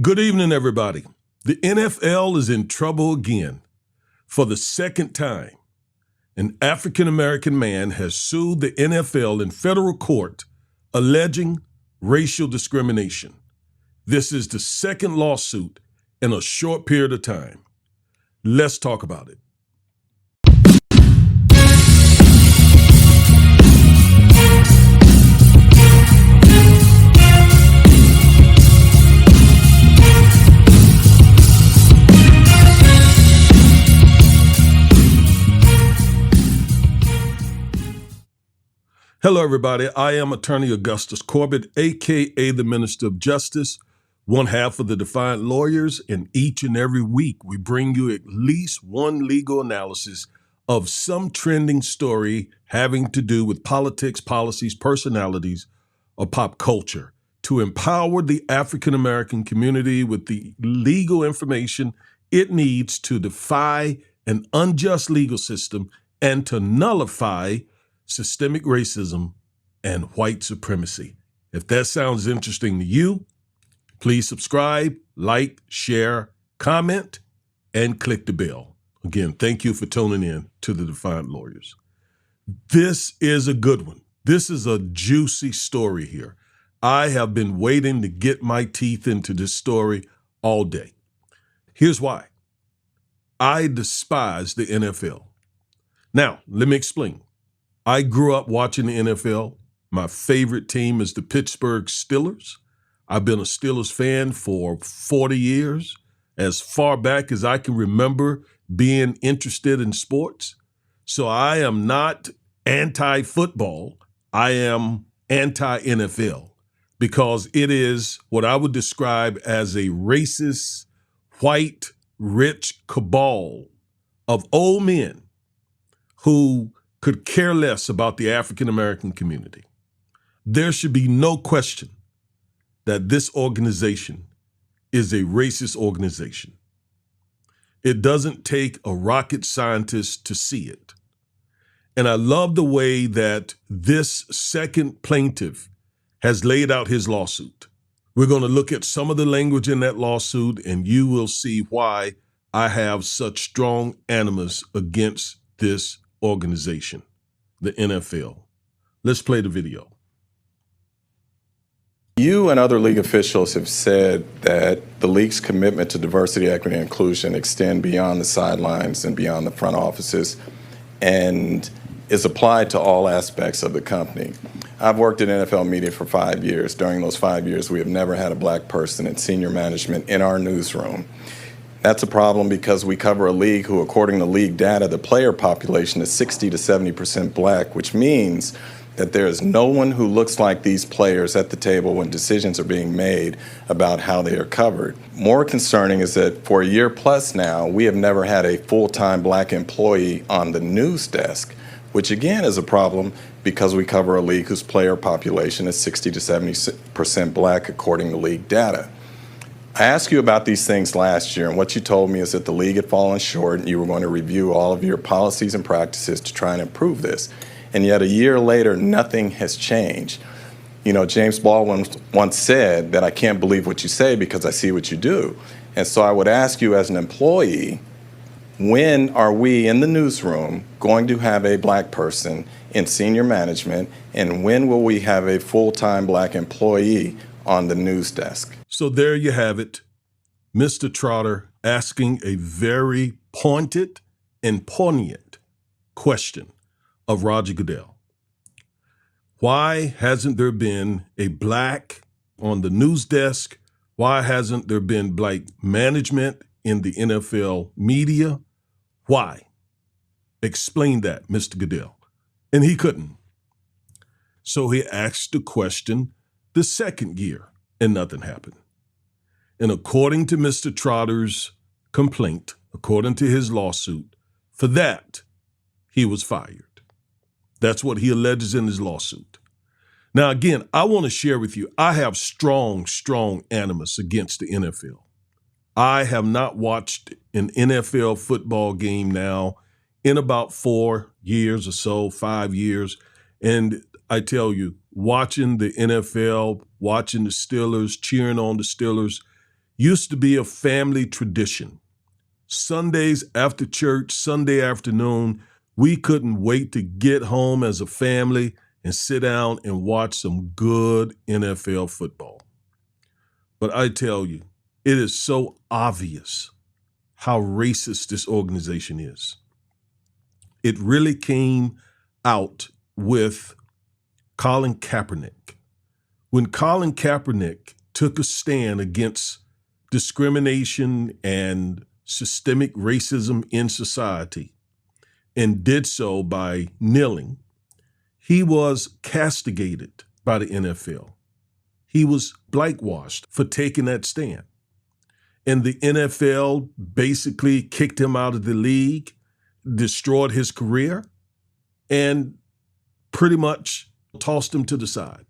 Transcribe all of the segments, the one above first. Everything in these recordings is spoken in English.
Good evening, everybody. The NFL is in trouble again. For the second time, an African-American man has sued the NFL in federal court alleging racial discrimination. This is the second lawsuit in a short period of time. Let's talk about it. Hello, everybody. I am Attorney Augustus Corbett, a.k.a. the Minister of Justice, one half of the Defiant Lawyers, and each and every week we bring you at least one legal analysis of some trending story having to do with politics, policies, personalities, or pop culture to empower the African-American community with the legal information it needs to defy an unjust legal system and to nullify systemic racism and white supremacy. If that sounds interesting to you, please subscribe, like, share, comment, and click the bell. Again, thank you for tuning in to the Defiant Lawyers. This is a good one. This is a juicy story here. I have been waiting to get my teeth into this story all day. Here's why. I despise the NFL. Now, let me explain. I grew up watching the NFL. My favorite team is the Pittsburgh Steelers. I've been a Steelers fan for 40 years, as far back as I can remember being interested in sports. So I am not anti-football. I am anti-NFL because it is what I would describe as a racist, white, rich cabal of old men who could care less about the African-American community. There should be no question that this organization is a racist organization. It doesn't take a rocket scientist to see it. And I love the way that this second plaintiff has laid out his lawsuit. We're going to look at some of the language in that lawsuit, and you will see why I have such strong animus against this organization, the NFL. Let's play the video. You and other league officials have said that the league's commitment to diversity, equity, and inclusion extend beyond the sidelines and beyond the front offices and is applied to all aspects of the company. I've worked in NFL media for 5 years. During those 5 years, we have never had a black person in senior management in our newsroom. That's a problem because we cover a league who, according to league data, the player population is 60 to 70% black, which means that there is no one who looks like these players at the table when decisions are being made about how they are covered. More concerning is that for a year plus now, we have never had a full-time black employee on the news desk, which again is a problem because we cover a league whose player population is 60 to 70% black, according to league data. I asked you about these things last year, and what you told me is that the league had fallen short and you were going to review all of your policies and practices to try and improve this. And yet a year later, nothing has changed. You know, James Baldwin once said that I can't believe what you say because I see what you do. And so I would ask you as an employee, when are we in the newsroom going to have a black person in senior management, and when will we have a full-time black employee on the news desk? So there you have it. Mr. Trotter asking a very pointed and poignant question of Roger Goodell. Why hasn't there been a black on the news desk? Why hasn't there been black management in the NFL media? Why? Explain that, Mr. Goodell. And he couldn't. So he asked the question the second year, and nothing happened. And according to Mr. Trotter's complaint, according to his lawsuit, for that, he was fired. That's what he alleges in his lawsuit. Now, again, I want to share with you, I have strong animus against the NFL. I have not watched an NFL football game now in about 4 years or so, 5 years. And I tell you, watching the NFL, watching the Steelers, cheering on the Steelers, Used to be a family tradition. Sundays after church, Sunday afternoon, we couldn't wait to get home as a family and sit down and watch some good NFL football. But I tell you, it is so obvious how racist this organization is. It really came out with Colin Kaepernick. When Colin Kaepernick took a stand against discrimination and systemic racism in society and did so by kneeling, he was castigated by the NFL. He was blackwashed for taking that stand. And the NFL basically kicked him out of the league, destroyed his career, and pretty much tossed him to the side.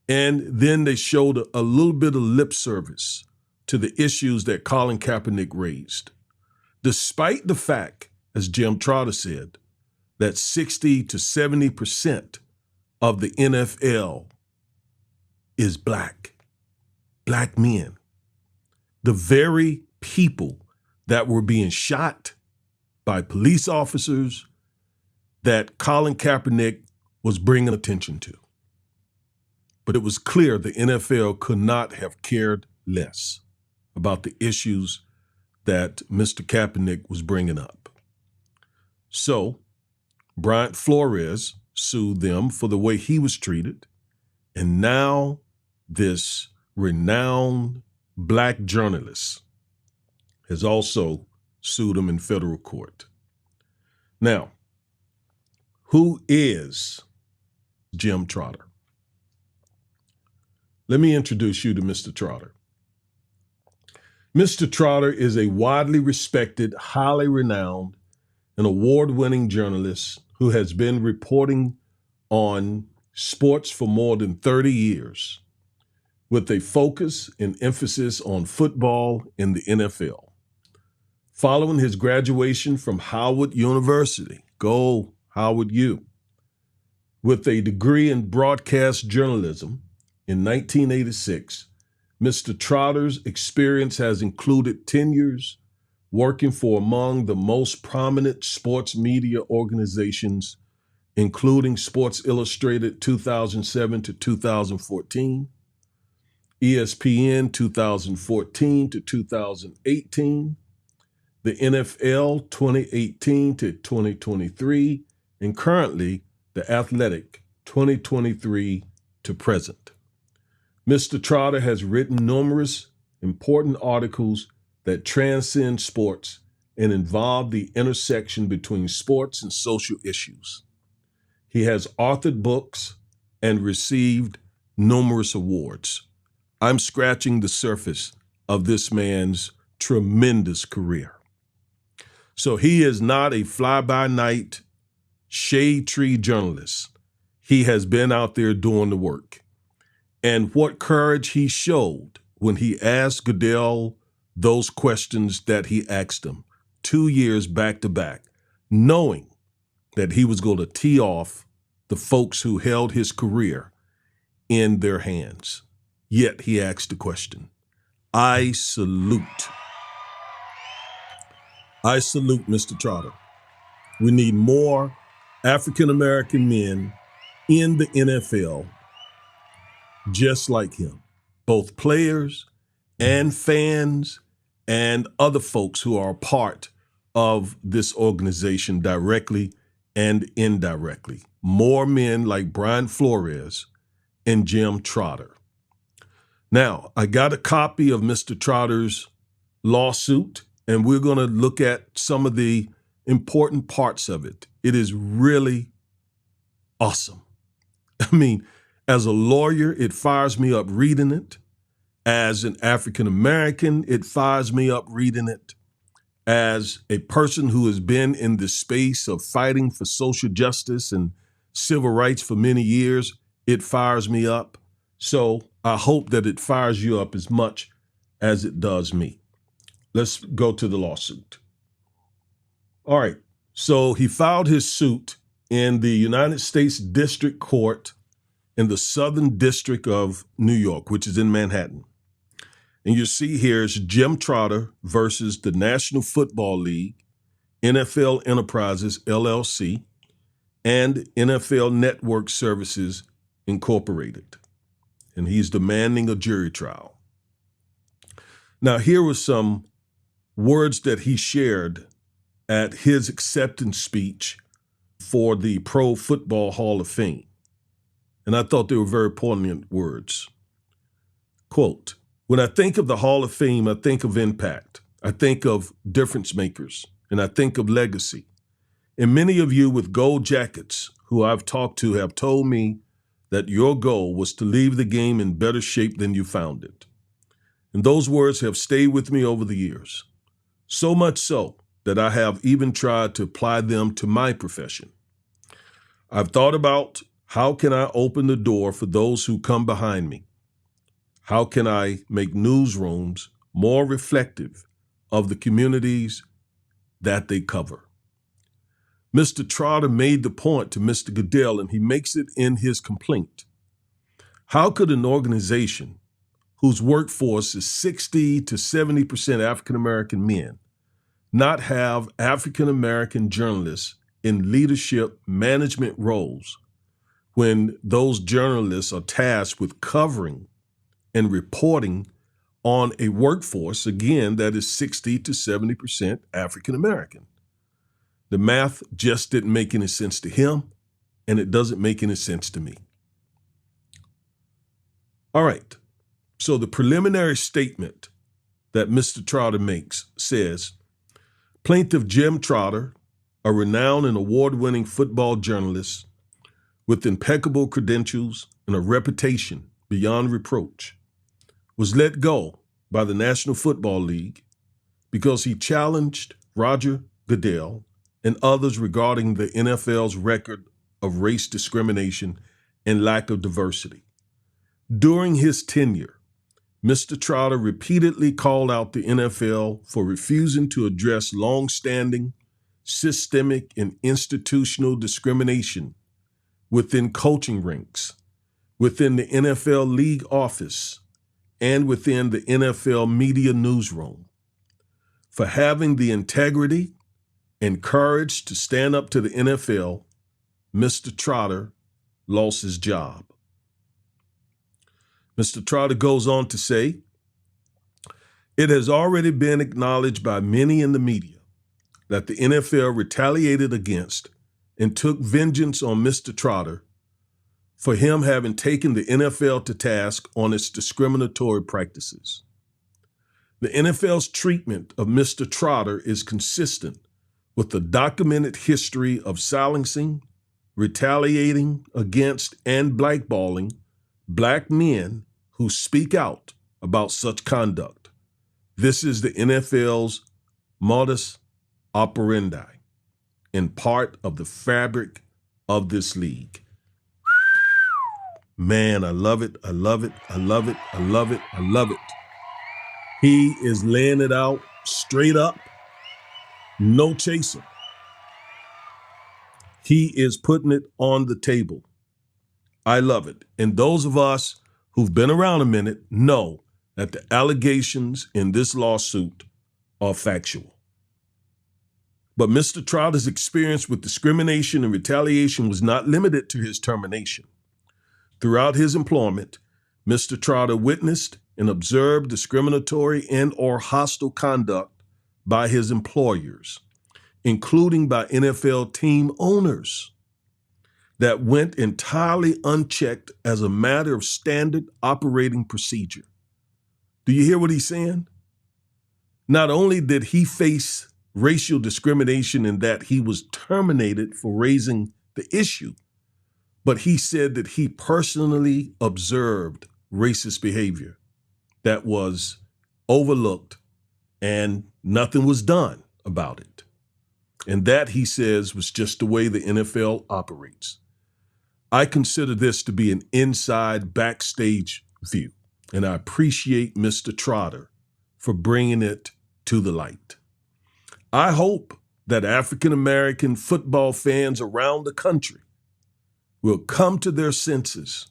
And then they showed a little bit of lip service to the issues that Colin Kaepernick raised, despite the fact, as Jim Trotter said, that 60 to 70% of the NFL is black men. The very people that were being shot by police officers that Colin Kaepernick was bringing attention to. But it was clear the NFL could not have cared less about the issues that Mr. Kaepernick was bringing up. So Bryant Flores sued them for the way he was treated, and now this renowned black journalist has also sued him in federal court. Now, who is Jim Trotter? Let me introduce you to Mr. Trotter. Mr. Trotter is a widely respected, highly renowned, and award-winning journalist who has been reporting on sports for more than 30 years, with a focus and emphasis on football and the NFL. Following his graduation from Howard University, go Howard U, with a degree in broadcast journalism in 1986, Mr. Trotter's experience has included tenures working for among the most prominent sports media organizations, including Sports Illustrated 2007 to 2014, ESPN 2014 to 2018, the NFL 2018 to 2023, and currently the Athletic 2023 to present. Mr. Trotter has written numerous important articles that transcend sports and involve the intersection between sports and social issues. He has authored books and received numerous awards. I'm scratching the surface of this man's tremendous career. So he is not a fly-by-night shade tree journalist. He has been out there doing the work. And what courage he showed when he asked Goodell those questions that he asked him 2 years back to back, knowing that he was going to tee off the folks who held his career in their hands. Yet he asked the question. I salute Mr. Trotter. We need more African-American men in the NFL just like him, both players and fans and other folks who are a part of this organization directly and indirectly. More men like Bryant Flores and Jim Trotter. Now, I got a copy of Mr. Trotter's lawsuit, and we're going to look at some of the important parts of it. It is really awesome. I mean, as a lawyer, it fires me up reading it. As an African American, it fires me up reading it. As a person who has been in the space of fighting for social justice and civil rights for many years, it fires me up. So I hope that it fires you up as much as it does me. Let's go to the lawsuit. All right. So he filed his suit in the United States District Court in the Southern District of New York, which is in Manhattan. And you see here is Jim Trotter versus the National Football League, NFL Enterprises, LLC, and NFL Network Services, Incorporated. And he's demanding a jury trial. Now, here were some words that he shared at his acceptance speech for the Pro Football Hall of Fame. And I thought they were very poignant words. Quote, "When I think of the Hall of Fame, I think of impact. I think of difference makers, and I think of legacy. And many of you with gold jackets who I've talked to have told me that your goal was to leave the game in better shape than you found it. And those words have stayed with me over the years, so much so that I have even tried to apply them to my profession. I've thought about how can I open the door for those who come behind me? How can I make newsrooms more reflective of the communities that they cover?" Mr. Trotter made the point to Mr. Goodell, and he makes it in his complaint. How could an organization whose workforce is 60 to 70% African-American men not have African-American journalists in leadership management roles when those journalists are tasked with covering and reporting on a workforce, again, that is 60 to 70% African-American? The math just didn't make any sense to him, and it doesn't make any sense to me. All right, so the preliminary statement that Mr. Trotter makes says, Plaintiff Jim Trotter, a renowned and award-winning football journalist with impeccable credentials and a reputation beyond reproach, was let go by the National Football League because he challenged Roger Goodell and others regarding the NFL's record of race discrimination and lack of diversity. During his tenure, Mr. Trotter repeatedly called out the NFL for refusing to address long-standing, systemic, and institutional discrimination within coaching ranks, within the NFL league office, and within the NFL media newsroom, for having the integrity and courage to stand up to the NFL. Mr. Trotter lost his job. Mr. Trotter goes on to say, it has already been acknowledged by many in the media that the NFL retaliated against and took vengeance on Mr. Trotter for him having taken the NFL to task on its discriminatory practices. The NFL's treatment of Mr. Trotter is consistent with the documented history of silencing, retaliating against, and blackballing Black men who speak out about such conduct. This is the NFL's modus operandi and part of the fabric of this league. Man, I love it. I love it. I love it. I love it. I love it. He is laying it out straight up. No chaser. He is putting it on the table. I love it. And those of us who've been around a minute know that the allegations in this lawsuit are factual. But Mr. Trotter's experience with discrimination and retaliation was not limited to his termination. Throughout his employment, Mr. Trotter witnessed and observed discriminatory and or hostile conduct by his employers, including by NFL team owners, that went entirely unchecked as a matter of standard operating procedure. Do you hear what he's saying? Not only did he face racial discrimination in that he was terminated for raising the issue, but he said that he personally observed racist behavior that was overlooked and nothing was done about it. And that, he says, was just the way the NFL operates. I consider this to be an inside backstage view, and I appreciate Mr. Trotter for bringing it to the light. I hope that African-American football fans around the country will come to their senses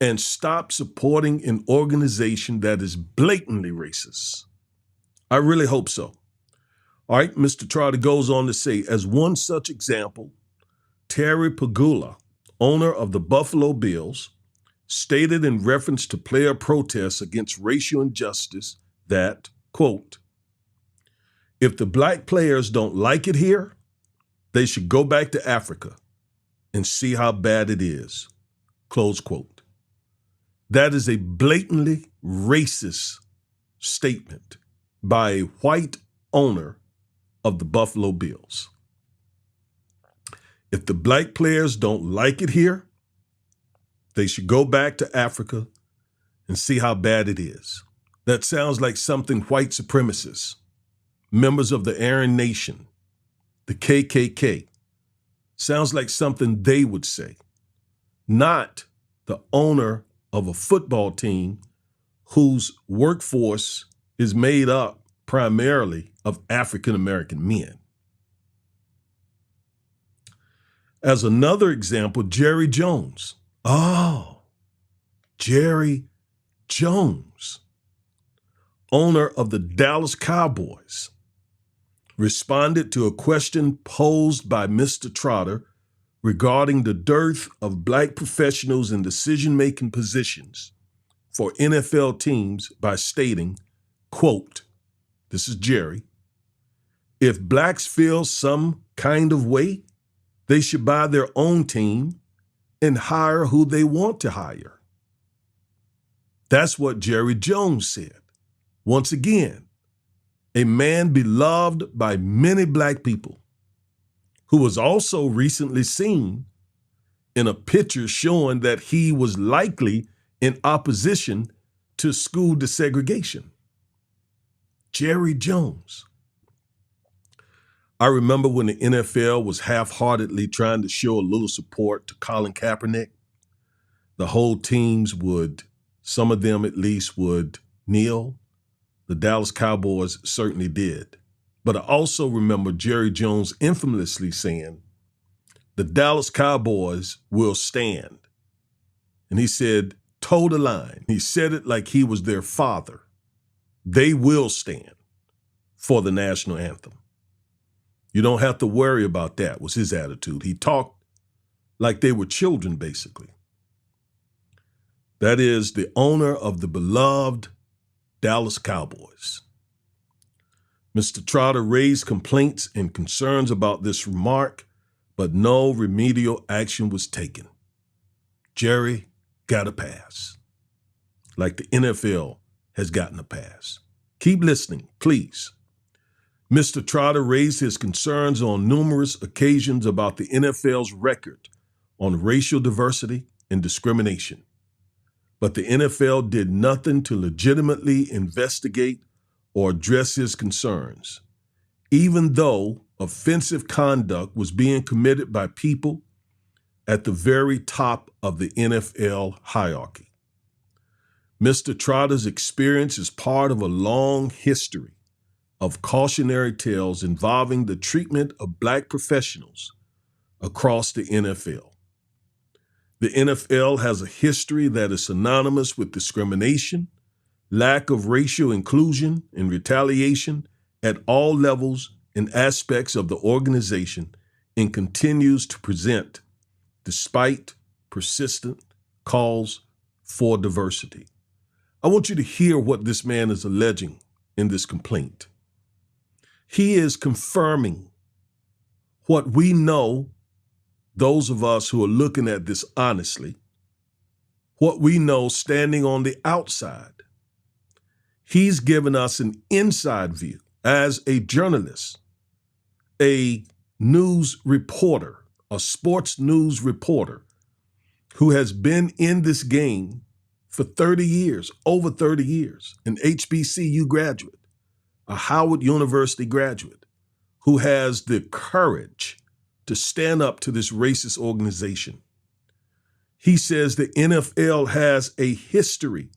and stop supporting an organization that is blatantly racist. I really hope so. All right, Mr. Trotter goes on to say, as one such example, Terry Pagula, owner of the Buffalo Bills, stated in reference to player protests against racial injustice that, quote, if the black players don't like it here, they should go back to Africa and see how bad it is, close quote. That is a blatantly racist statement by a white owner of the Buffalo Bills. If the black players don't like it here, they should go back to Africa and see how bad it is. That sounds like something white supremacists, members of the Aryan Nation, the KKK, sounds like something they would say, not the owner of a football team whose workforce is made up primarily of African-American men. As another example, Jerry Jones. Oh, Jerry Jones, owner of the Dallas Cowboys, responded to a question posed by Mr. Trotter regarding the dearth of black professionals in decision-making positions for NFL teams by stating, quote, this is Jerry, if blacks feel some kind of way, they should buy their own team and hire who they want to hire. That's what Jerry Jones said. Once again, a man beloved by many black people who was also recently seen in a picture showing that he was likely in opposition to school desegregation. Jerry Jones. I remember when the NFL was half-heartedly trying to show a little support to Colin Kaepernick. The whole teams would, some of them at least, would kneel. The Dallas Cowboys certainly did. But I also remember Jerry Jones infamously saying, the Dallas Cowboys will stand. And he said, toe the line. He said it like he was their father. They will stand for the national anthem. You don't have to worry about that, was his attitude. He talked like they were children, basically. That is the owner of the beloved Dallas Cowboys. Mr. Trotter raised complaints and concerns about this remark, but no remedial action was taken. Jerry got a pass, like the NFL has gotten a pass. Keep listening, please. Mr. Trotter raised his concerns on numerous occasions about the NFL's record on racial diversity and discrimination. But the NFL did nothing to legitimately investigate or address his concerns, even though offensive conduct was being committed by people at the very top of the NFL hierarchy. Mr. Trotter's experience is part of a long history of cautionary tales involving the treatment of black professionals across the NFL. The NFL has a history that is synonymous with discrimination, lack of racial inclusion, and retaliation at all levels and aspects of the organization, and continues to present despite persistent calls for diversity. I want you to hear what this man is alleging in this complaint. He is confirming what we know, those of us who are looking at this honestly, what we know standing on the outside. He's given us an inside view as a journalist, a news reporter, a sports news reporter who has been in this game for 30 years, over 30 years, an HBCU graduate, a Howard University graduate who has the courage to stand up to this racist organization. He says the NFL has a history.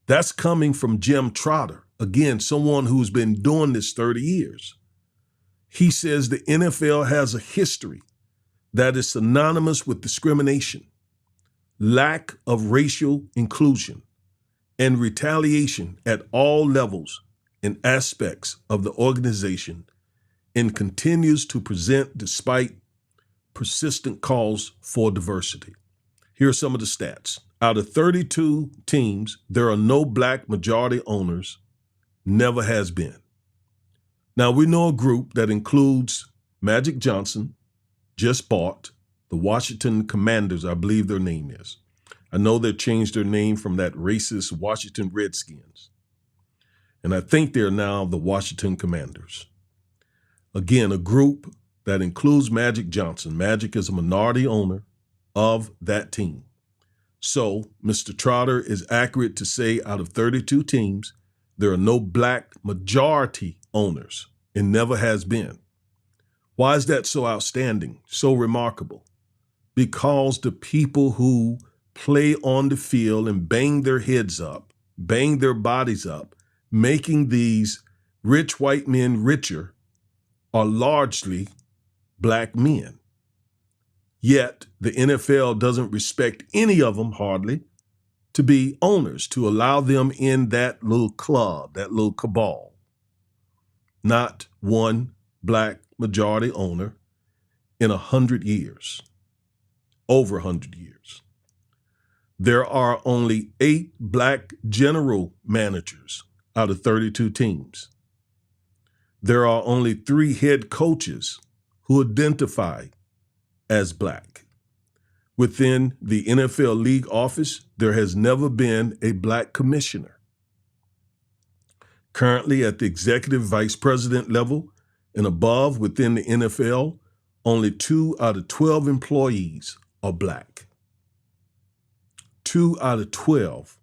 That's coming from Jim Trotter, again, someone who's been doing this 30 years. He says the NFL has a history that is synonymous with discrimination, lack of racial inclusion, and retaliation at all levels and aspects of the organization, and continues to present despite persistent calls for diversity. Here are some of the stats. Out of 32 teams, there are no black majority owners, never has been. Now, we know a group that includes Magic Johnson, just bought, the Washington Commanders, I believe their name is. I know they changed their name from that racist Washington Redskins. And I think they're now the Washington Commanders. Again, a group that includes Magic Johnson. Magic is a minority owner of that team. So Mr. Trotter is accurate to say out of 32 teams, there are no black majority owners and never has been. Why is that so outstanding, so remarkable? Because the people who play on the field and bang their heads up, bang their bodies up, making these rich white men richer are largely black men. Yet the NFL doesn't respect any of them hardly to be owners, to allow them in that little club, that little cabal. Not one black majority owner in 100 years, over 100 years. There are only 8 black general managers out of 32 teams. There are only 3 head coaches who identify as black. Within the NFL league office, there has never been a black commissioner. Currently at the executive vice president level and above within the NFL, only 2 out of 12 employees are black. 2 out of 12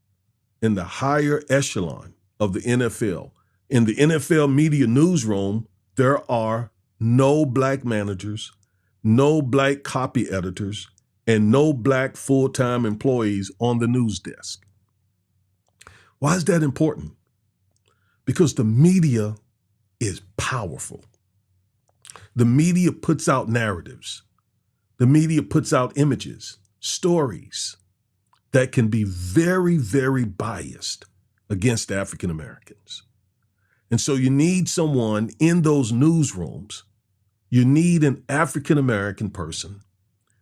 in the higher echelon of the NFL. In the NFL media newsroom, there are no black managers, no black copy editors, and no black full-time employees on the news desk. Why is that important? Because the media is powerful. The media puts out narratives. The media puts out images, stories that can be very, very biased against African Americans. And so you need someone in those newsrooms. You need an African American person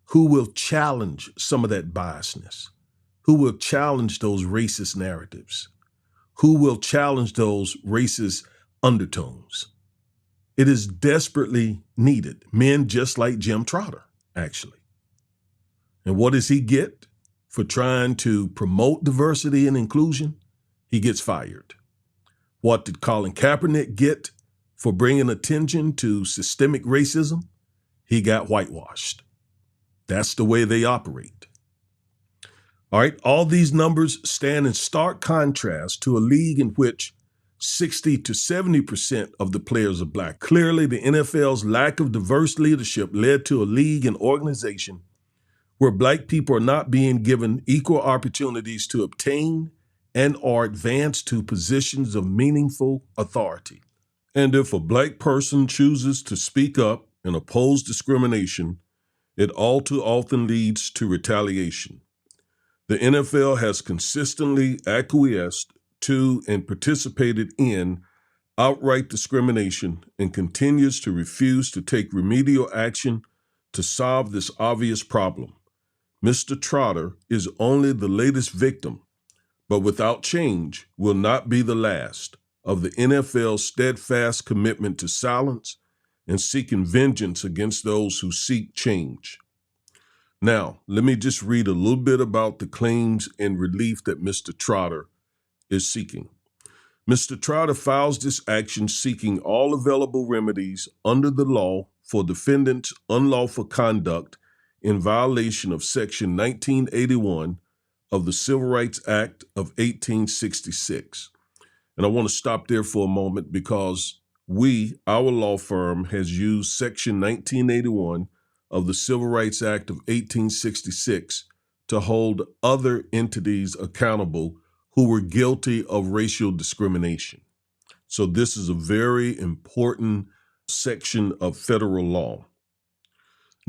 who will challenge some of that biasness, who will challenge those racist narratives, who will challenge those racist undertones. It is desperately needed. Men just like Jim Trotter, actually. And what does he get for trying to promote diversity and inclusion? He gets fired. What did Colin Kaepernick get for bringing attention to systemic racism? He got whitewashed. That's the way they operate. All right, all these numbers stand in stark contrast to a league in which 60 to 70% of the players are black. Clearly, the NFL's lack of diverse leadership led to a league and organization where black people are not being given equal opportunities to obtain and or advance to positions of meaningful authority. And if a black person chooses to speak up and oppose discrimination, it all too often leads to retaliation. The NFL has consistently acquiesced to and participated in outright discrimination and continues to refuse to take remedial action to solve this obvious problem. Mr. Trotter is only the latest victim, but without change will not be the last of the NFL's steadfast commitment to silence and seeking vengeance against those who seek change. Now, let me just read a little bit about the claims and relief that Mr. Trotter is seeking. Mr. Trotter files this action seeking all available remedies under the law for defendants' unlawful conduct in violation of Section 1981 of the Civil Rights Act of 1866. And I want to stop there for a moment because our law firm, has used Section 1981 of the Civil Rights Act of 1866 to hold other entities accountable who were guilty of racial discrimination. So this is a very important section of federal law.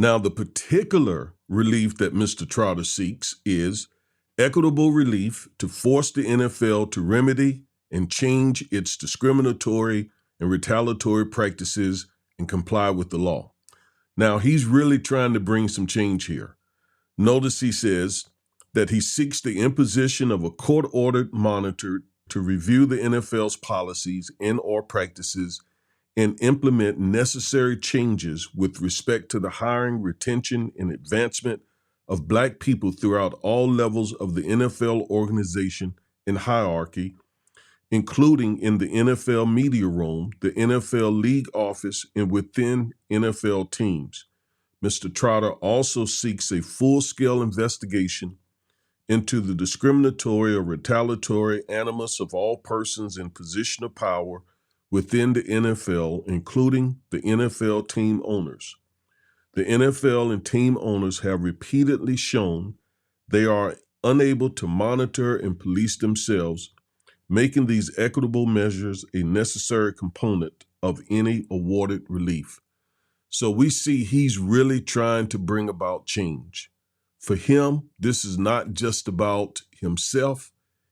Now, the particular relief that Mr. Trotter seeks is equitable relief to force the NFL to remedy and change its discriminatory and retaliatory practices and comply with the law. Now, he's really trying to bring some change here. Notice he says that he seeks the imposition of a court-ordered monitor to review the NFL's policies and/or practices and implement necessary changes with respect to the hiring, retention, and advancement of Black people throughout all levels of the NFL organization and hierarchy, including in the NFL media room, the NFL league office, and within NFL teams. Mr. Trotter also seeks a full-scale investigation into the discriminatory or retaliatory animus of all persons in position of power within the NFL, including the NFL team owners. The NFL and team owners have repeatedly shown they are unable to monitor and police themselves, making these equitable measures a necessary component of any awarded relief. So we see he's really trying to bring about change. For him, this is not just about himself.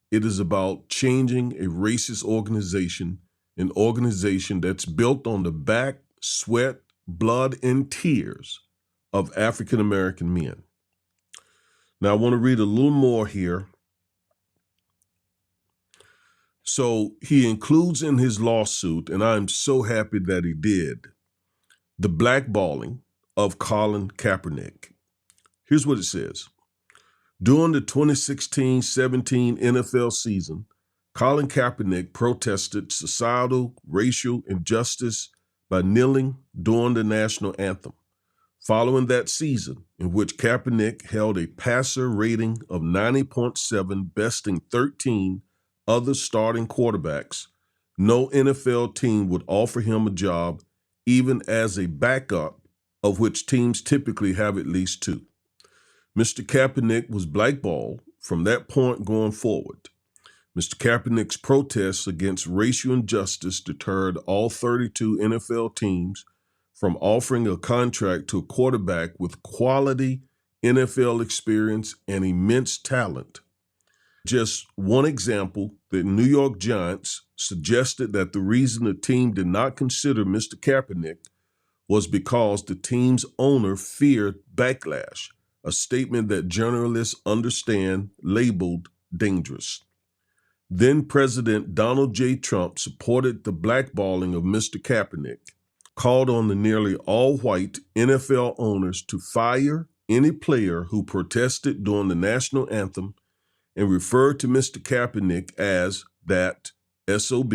It is about changing a racist organization, an organization that's built on the back, sweat, blood, and tears of African-American men. Now, I want to read a little more here. So he includes in his lawsuit, and I'm so happy that he did, the blackballing of Colin Kaepernick. Here's what it says. During the 2016-17 NFL season, Colin Kaepernick protested societal racial injustice by kneeling during the national anthem. Following that season, in which Kaepernick held a passer rating of 90.7, besting 13 other starting quarterbacks, no NFL team would offer him a job, even as a backup, of which teams typically have at least two. Mr. Kaepernick was blackballed from that point going forward. Mr. Kaepernick's protests against racial injustice deterred all 32 NFL teams from offering a contract to a quarterback with quality NFL experience and immense talent. Just one example, the New York Giants suggested that the reason the team did not consider Mr. Kaepernick was because the team's owner feared backlash, a statement that journalists understand labeled dangerous. Then President Donald J. Trump supported the blackballing of Mr. Kaepernick, called on the nearly all-white NFL owners to fire any player who protested during the national anthem, and referred to Mr. Kaepernick as that SOB.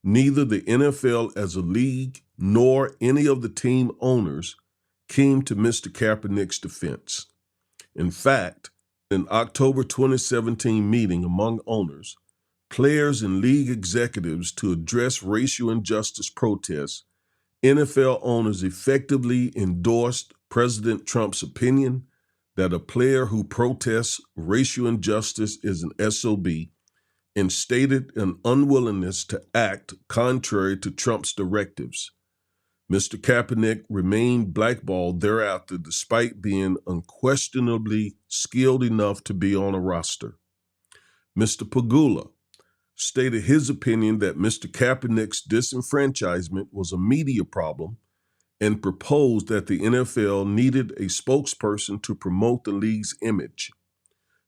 Neither the NFL as a league nor any of the team owners came to Mr. Kaepernick's defense. In fact, in an October 2017 meeting among owners, players, and league executives to address racial injustice protests, NFL owners effectively endorsed President Trump's opinion that a player who protests racial injustice is an SOB, and stated an unwillingness to act contrary to Trump's directives. Mr. Kaepernick remained blackballed thereafter, despite being unquestionably skilled enough to be on a roster. Mr. Pegula stated his opinion that Mr. Kaepernick's disenfranchisement was a media problem and proposed that the NFL needed a spokesperson to promote the league's image.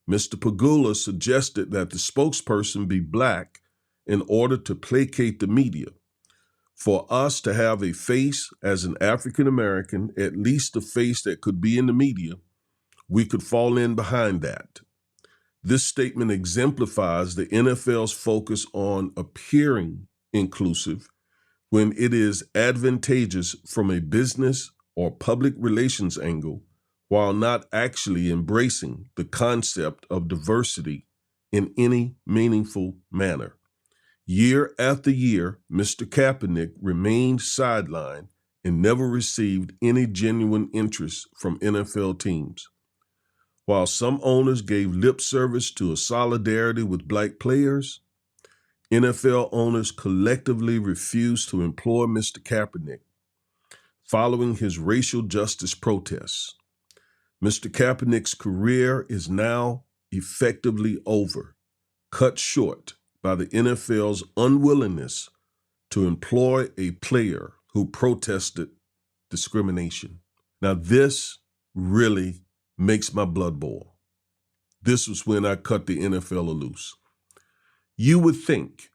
Mr. Pegula suggested that the spokesperson be Black in order to placate the media. For us to have a face as an African American, at least a face that could be in the media, we could fall in behind that. This statement exemplifies the NFL's focus on appearing inclusive when it is advantageous from a business or public relations angle, while not actually embracing the concept of diversity in any meaningful manner. Year after year, Mr. Kaepernick remained sidelined and never received any genuine interest from NFL teams. While some owners gave lip service to a solidarity with Black players, NFL owners collectively refused to employ Mr. Kaepernick. following his racial justice protests. Mr. Kaepernick's career is now effectively over, cut short by the NFL's unwillingness to employ a player who protested discrimination. Now, this really makes my blood boil. This was when I cut the NFL loose. You would think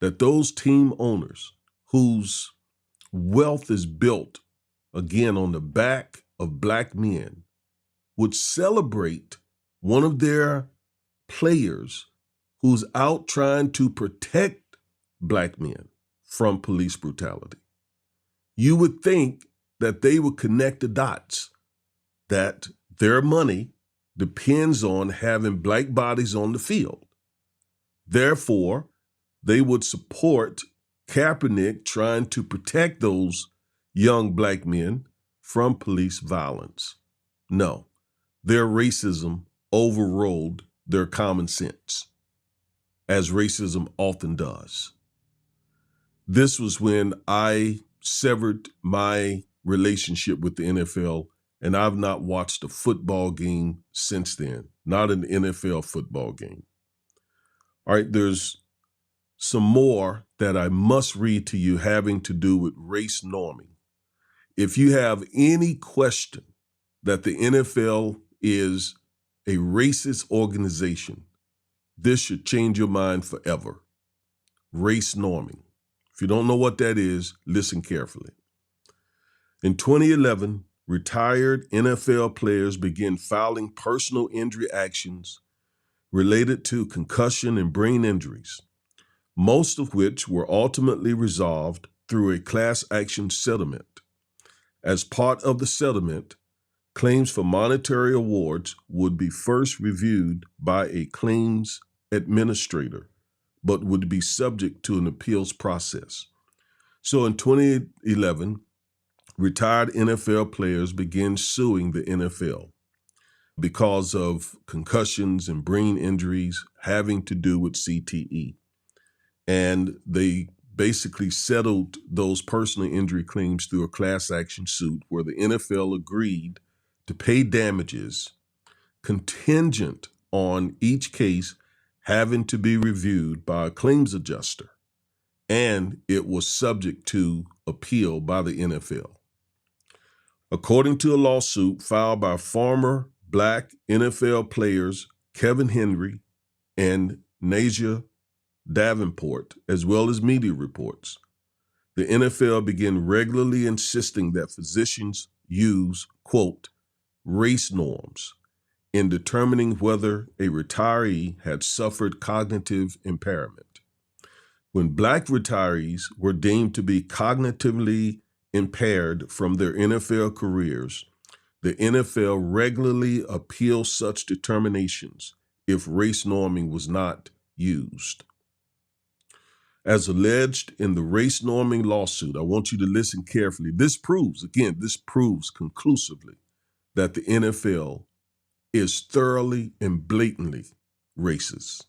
that those team owners whose wealth is built, again, on the back of black men would celebrate one of their players who's out trying to protect black men from police brutality. You would think that they would connect the dots, that their money depends on having black bodies on the field. Therefore, they would support Kaepernick trying to protect those young black men from police violence. No, their racism overrode their common sense, as racism often does. This was when I severed my relationship with the NFL, and I've not watched a football game since then, not an NFL football game. All right, there's some more that I must read to you having to do with race norming. If you have any question that the NFL is a racist organization, this should change your mind forever. Race norming. If you don't know what that is, listen carefully. In 2011, retired NFL players began filing personal injury actions related to concussion and brain injuries, most of which were ultimately resolved through a class action settlement. As part of the settlement, claims for monetary awards would be first reviewed by a claims administrator, but would be subject to an appeals process. So in 2011, retired NFL players began suing the NFL because of concussions and brain injuries having to do with CTE. And they basically settled those personal injury claims through a class action suit where the NFL agreed to pay damages contingent on each case having to be reviewed by a claims adjuster, and it was subject to appeal by the NFL. According to a lawsuit filed by former black NFL players Kevin Henry and Nasia Davenport, as well as media reports, the NFL began regularly insisting that physicians use, quote, race norms in determining whether a retiree had suffered cognitive impairment. When black retirees were deemed to be cognitively impaired from their NFL careers, the NFL regularly appealed such determinations if race norming was not used. As alleged in the race norming lawsuit, I want you to listen carefully. This proves conclusively that the NFL is thoroughly and blatantly racist.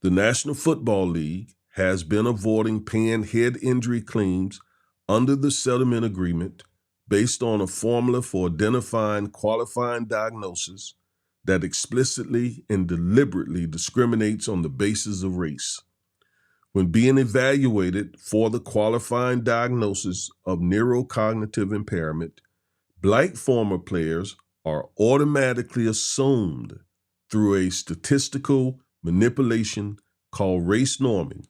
The National Football League has been avoiding paying head injury claims under the settlement agreement based on a formula for identifying qualifying diagnosis that explicitly and deliberately discriminates on the basis of race. When being evaluated for the qualifying diagnosis of neurocognitive impairment, black former players are automatically assumed through a statistical manipulation called race norming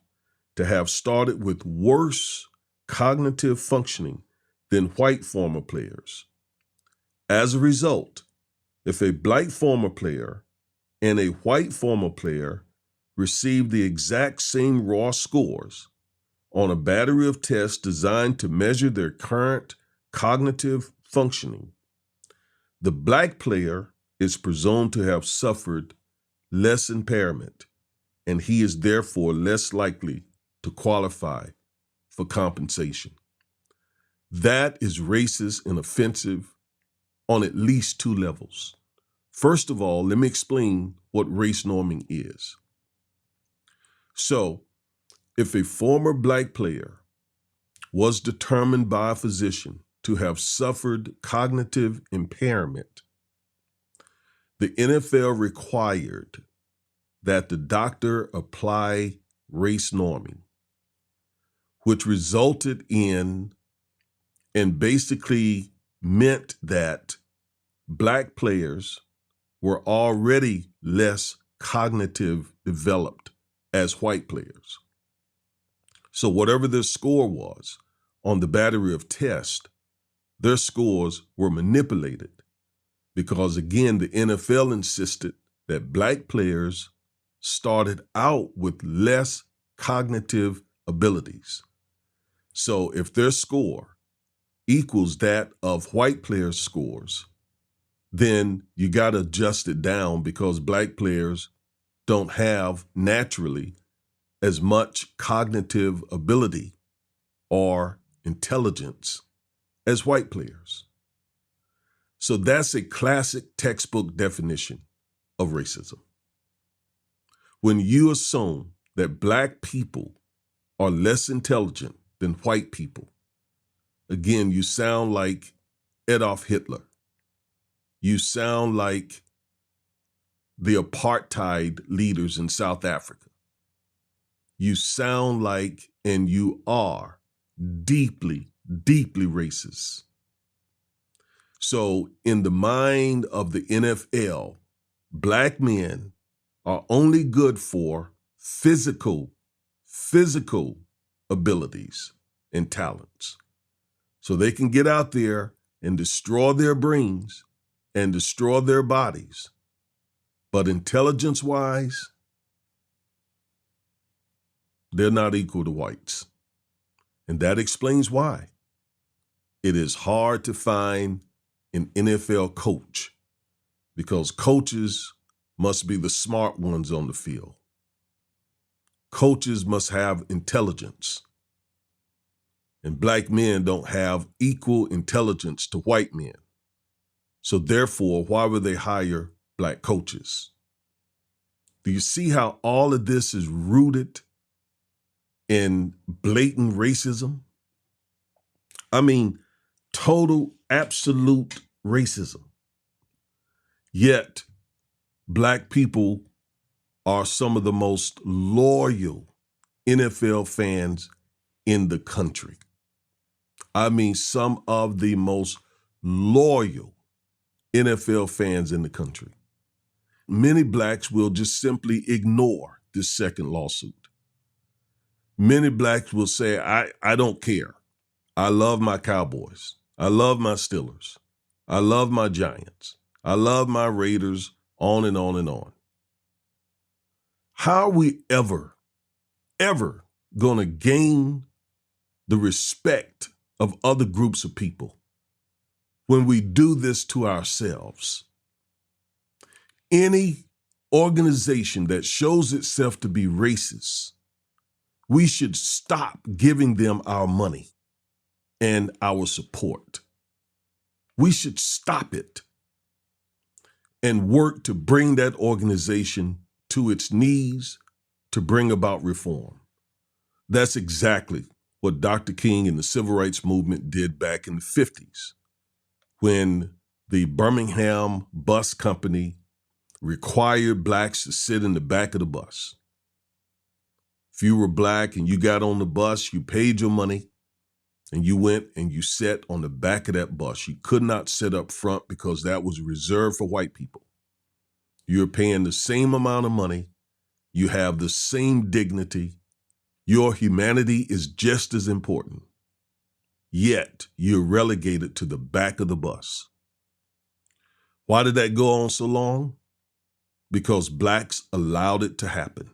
to have started with worse cognitive functioning than white former players. As a result, if a black former player and a white former player receive the exact same raw scores on a battery of tests designed to measure their current cognitive functioning, the black player is presumed to have suffered less impairment, and he is therefore less likely to qualify for compensation. That is racist and offensive on at least two levels. First of all, let me explain what race norming is. So, if a former black player was determined by a physician to have suffered cognitive impairment, the NFL required that the doctor apply race norming, which resulted in and basically meant that Black players were already less cognitive developed as white players. So whatever their score was on the battery of tests, their scores were manipulated because, again, the NFL insisted that Black players started out with less cognitive abilities. So if their score equals that of white players' scores, then you got to adjust it down because Black players don't have naturally as much cognitive ability or intelligence as white players. So that's a classic textbook definition of racism. When you assume that Black people are less intelligent than white people, again, you sound like Adolf Hitler. You sound like the apartheid leaders in South Africa. You sound like, and you are, deeply, deeply racist. So in the mind of the NFL, Black men are only good for physical abilities and talents. So they can get out there and destroy their brains and destroy their bodies. But intelligence-wise, they're not equal to whites. And that explains why it is hard to find an NFL coach, because coaches must be the smart ones on the field. Coaches must have intelligence. And Black men don't have equal intelligence to white men. So therefore, why would they hire Black coaches? Do you see how all of this is rooted in blatant racism? I mean, total, absolute racism. Yet, Black people are some of the most loyal NFL fans in the country. I mean, some of the most loyal NFL fans in the country. Many Blacks will just simply ignore this second lawsuit. Many Blacks will say, I don't care. I love my Cowboys. I love my Steelers. I love my Giants. I love my Raiders, on and on and on. How are we ever going to gain the respect of other groups of people when we do this to ourselves? Any organization that shows itself to be racist, we should stop giving them our money and our support. We should stop it and work to bring that organization to its knees to bring about reform. That's exactly what Dr. King and the Civil Rights Movement did back in the 50s when the Birmingham Bus Company required Blacks to sit in the back of the bus. If you were Black and you got on the bus, you paid your money and you went and you sat on the back of that bus. You could not sit up front because that was reserved for white people. You're paying the same amount of money. You have the same dignity. Your humanity is just as important. Yet you're relegated to the back of the bus. Why did that go on so long? Because Blacks allowed it to happen.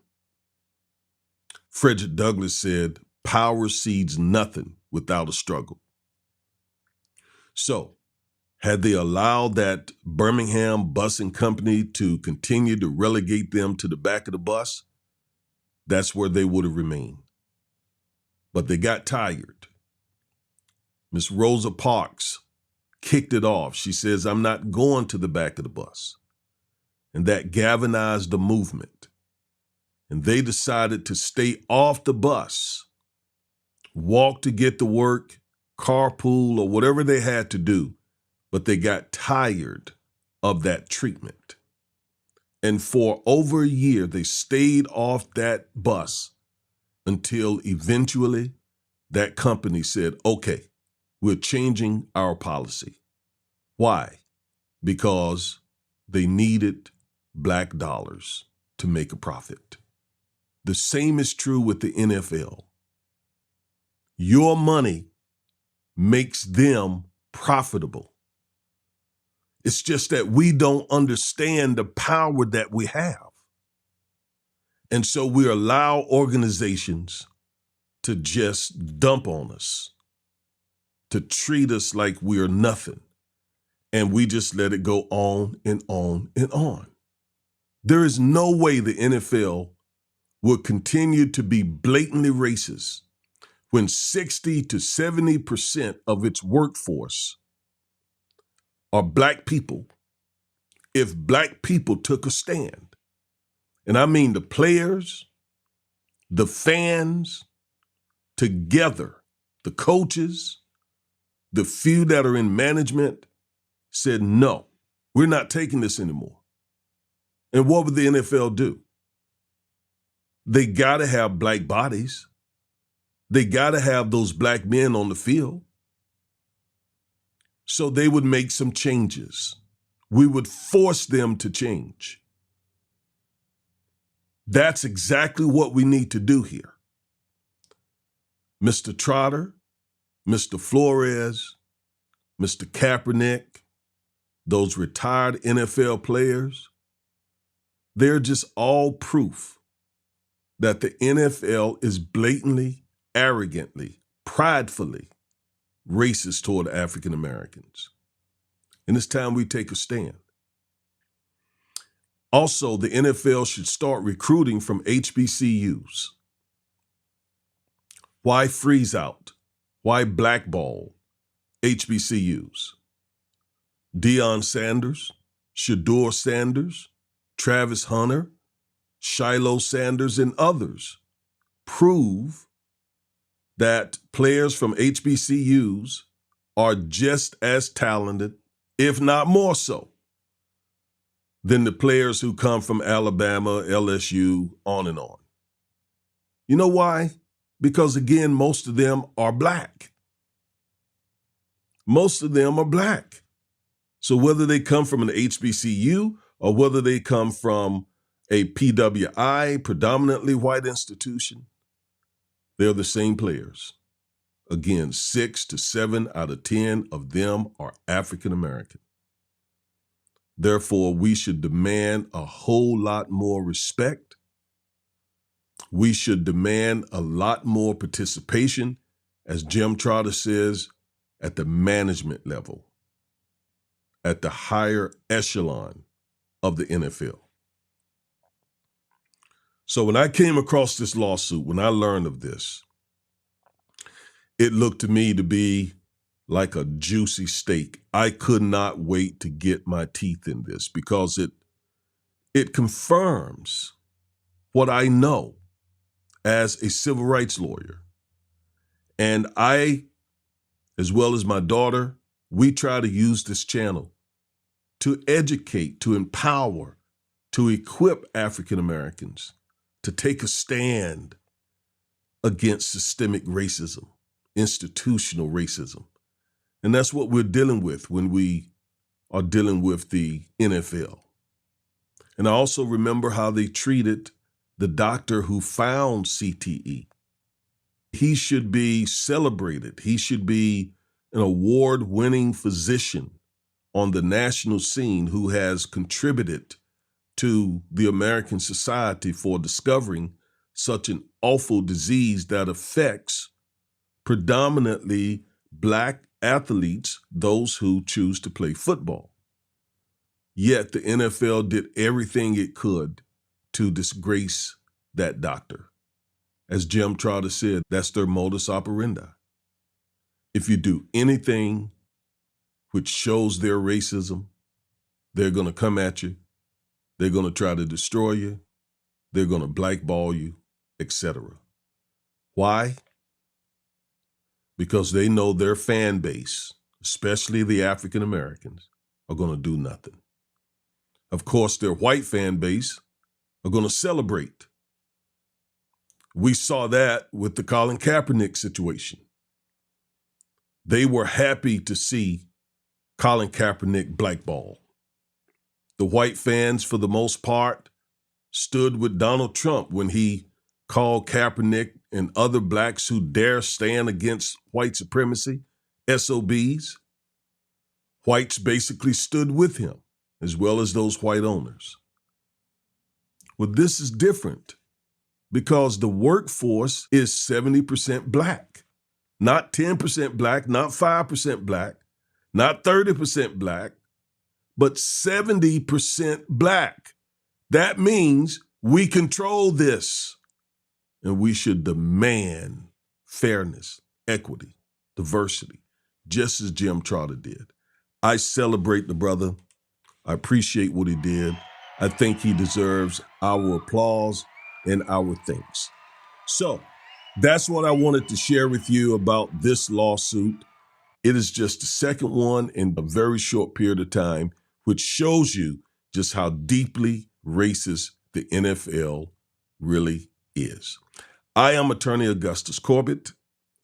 Frederick Douglass said, "Power seeds nothing without a struggle." So, had they allowed that Birmingham busing company to continue to relegate them to the back of the bus, that's where they would have remained. But they got tired. Miss Rosa Parks kicked it off. She says, "I'm not going to the back of the bus." And that galvanized the movement. And they decided to stay off the bus walk to get to work, carpool, or whatever they had to do, but they got tired of that treatment. And for over a year, they stayed off that bus until eventually that company said, okay, we're changing our policy. Why? Because they needed black dollars to make a profit. The same is true with the NFL. Your money makes them profitable. It's just that we don't understand the power that we have. And so we allow organizations to just dump on us, to treat us like we're nothing. And we just let it go on and on and on. There is no way the NFL will continue to be blatantly racist when 60 to 70% of its workforce are black people, if black people took a stand. And I mean the players, the fans, together, the coaches, the few that are in management said, no, we're not taking this anymore. And what would the NFL do? They got to have black bodies. They got to have those black men on the field. So they would make some changes. We would force them to change. That's exactly what we need to do here. Mr. Trotter, Mr. Flores, Mr. Kaepernick, those retired NFL players, they're just all proof that the NFL is blatantly, arrogantly, pridefully racist toward African Americans. And it's time we take a stand. Also, the NFL should start recruiting from HBCUs. Why freeze out? Why blackball HBCUs? Deion Sanders, Shedeur Sanders, Travis Hunter, Shiloh Sanders, and others prove that players from HBCUs are just as talented, if not more so, than the players who come from Alabama, LSU, on and on. You know why? Because again, most of them are black. Most of them are black. So whether they come from an HBCU or whether they come from a PWI, predominantly white institution, they're the same players. Again, 6 to 7 out of 10 of them are African American. Therefore, we should demand a whole lot more respect. We should demand a lot more participation, as Jim Trotter says, at the management level, at the higher echelon of the NFL. So when I came across this lawsuit, when I learned of this, it looked to me to be like a juicy steak. I could not wait to get my teeth in this because it confirms what I know as a civil rights lawyer. And I, as well as my daughter, we try to use this channel to educate, to empower, to equip African Americans to take a stand against systemic racism, institutional racism. And that's what we're dealing with when we are dealing with the NFL. And I also remember how they treated the doctor who found CTE. He should be celebrated. He should be an award-winning physician on the national scene who has contributed to the American society for discovering such an awful disease that affects predominantly black athletes, those who choose to play football. Yet the NFL did everything it could to disgrace that doctor. As Jim Trotter said, that's their modus operandi. If you do anything which shows their racism, they're going to come at you. They're going to try to destroy you. They're going to blackball you, etc. Why? because they know their fan base, especially the African Americans, are going to do nothing. Of course, their white fan base are going to celebrate. We saw that with the Colin Kaepernick situation. They were happy to see Colin Kaepernick blackballed. The white fans, for the most part, stood with Donald Trump when he called Kaepernick and other blacks who dare stand against white supremacy SOBs. Whites basically stood with him, as well as those white owners. Well, this is different because the workforce is 70% black, not 10% black, not 5% black, not 30% black, but 70% black. That means we control this, and we should demand fairness, equity, diversity, just as Jim Trotter did. I celebrate the brother. I appreciate what he did. I think he deserves our applause and our thanks. So that's what I wanted to share with you about this lawsuit. It is just the second one in a very short period of time, which shows you just how deeply racist the NFL really is. I am attorney Augustus Corbett.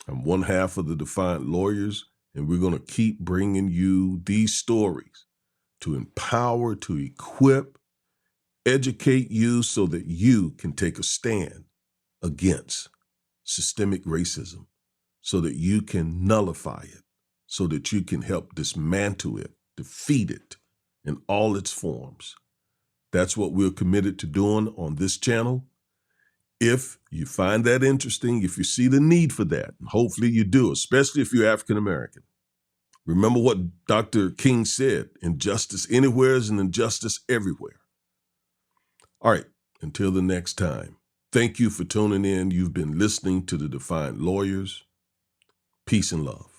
I'm one half of the Defiant Lawyers, and we're going to keep bringing you these stories to empower, to equip, educate you so that you can take a stand against systemic racism, so that you can nullify it, so that you can help dismantle it, defeat it in all its forms. That's what we're committed to doing on this channel. If you find that interesting, if you see the need for that, and hopefully you do, especially if you're African American. Remember what Dr. King said, injustice anywhere is an injustice everywhere. All right, until the next time, thank you for tuning in. You've been listening to the Defiant Lawyers. Peace and love.